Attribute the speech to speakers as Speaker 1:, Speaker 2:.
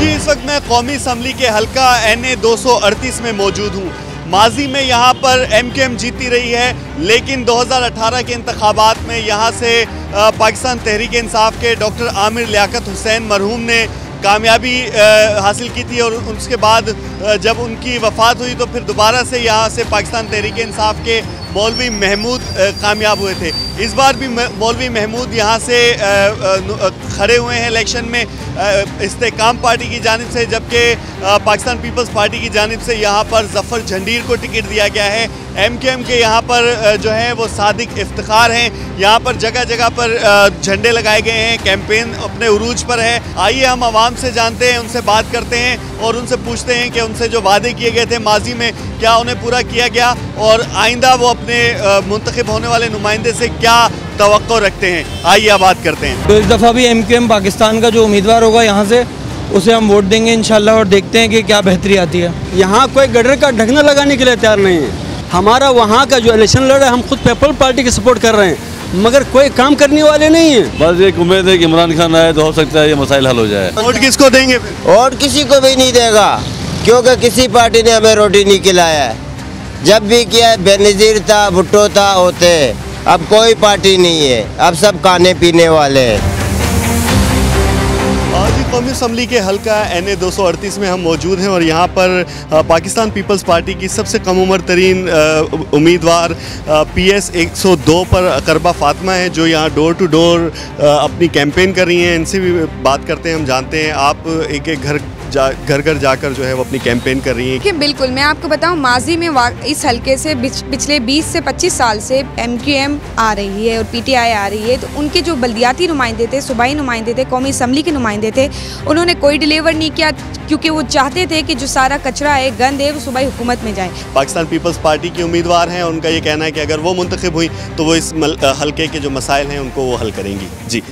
Speaker 1: जी, इस वक्त मैं कौमी असम्बली के हल्का NA 238 में मौजूद हूँ। माजी में यहाँ पर MQM जीती रही है, लेकिन 2018 के इंतखाबात में यहाँ से पाकिस्तान तहरीक इंसाफ के डॉक्टर आमिर लियाकत हुसैन मरहूम ने कामयाबी हासिल की थी और उसके बाद जब उनकी वफ़ात हुई तो फिर दोबारा से यहाँ से पाकिस्तान तहरीक इंसाफ के मौलवी महमूद कामयाब हुए थे। इस बार भी मौलवी महमूद यहाँ से खड़े हुए हैं इलेक्शन में इस्तेकाम पार्टी की जानिब से, जबकि पाकिस्तान पीपल्स पार्टी की जानिब से यहाँ पर ज़फ़र झंडीर को टिकट दिया गया है। MQM के यहाँ पर जो है वो सादिक इफ्तिखार हैं। यहाँ पर जगह जगह पर झंडे लगाए गए हैं, कैंपेन अपने उरूज पर है। आइए हम आवाम से जानते हैं, उनसे बात करते हैं और उनसे पूछते हैं कि उनसे जो वादे किए गए थे माजी में क्या उन्हें पूरा किया गया और आइंदा वो अपने मुंतखब होने वाले नुमाइंदे से क्या तवक्को रखते हैं। आइए अब बात करते हैं।
Speaker 2: तो इस दफ़ा भी MQM पाकिस्तान का जो उम्मीदवार होगा यहाँ से उसे हम वोट देंगे इंशाल्लाह और देखते हैं कि क्या बेहतरी आती है।
Speaker 3: यहाँ कोई गडर का ढकना लगाने के लिए तैयार नहीं है। हमारा वहाँ का जो इलेक्शन लड़ रहा है, हम खुद पीपल्स पार्टी की सपोर्ट कर रहे हैं, मगर कोई काम करने वाले नहीं है।
Speaker 4: बस एक उम्मीद है कि इमरान खान आए तो हो सकता है ये मसाइल हल हो जाए।
Speaker 1: वोट किसको देंगे?
Speaker 5: वोट किसी को भी नहीं देगा, क्योंकि किसी पार्टी ने हमें रोटी नहीं खिलाया है। जब भी किया बेनज़ीर था, भुट्टो था, होते। अब कोई पार्टी नहीं है, अब सब खाने पीने वाले हैं।
Speaker 1: आज कौमी असम्बली के हल्का NA 238 में हम मौजूद हैं और यहाँ पर पाकिस्तान पीपल्स पार्टी की सबसे कम उम्र तरीन उम्मीदवार PS 102 पर अकरबा फातिमा है, जो यहाँ डोर टू डोर अपनी कैंपेन कर रही हैं। इनसे भी बात करते हैं, हम जानते हैं आप एक एक घर घर जाकर जो है वो अपनी कैंपेन कर रही हैं।
Speaker 6: कि बिल्कुल, मैं आपको बताऊं, माजी में इस हलके से पिछले 20 से 25 साल से MQM आ रही है और PTI आ रही है। तो उनके जो बल्दियाती नुमाइंदे थे, सूबाई नुमाइंदे थे, कौमी असम्बली के नुमाइंदे थे, उन्होंने कोई डिलीवर नहीं किया, क्योंकि वो चाहते थे कि जो सारा कचरा है, गंद है, वो सूबाई हुकूमत में जाए।
Speaker 1: पाकिस्तान पीपल्स पार्टी के उम्मीदवार हैं, उनका ये कहना है कि अगर वो मुंतखब हुई तो वो इस हलके के जो मसाइल हैं उनको वो हल करेंगी। जी।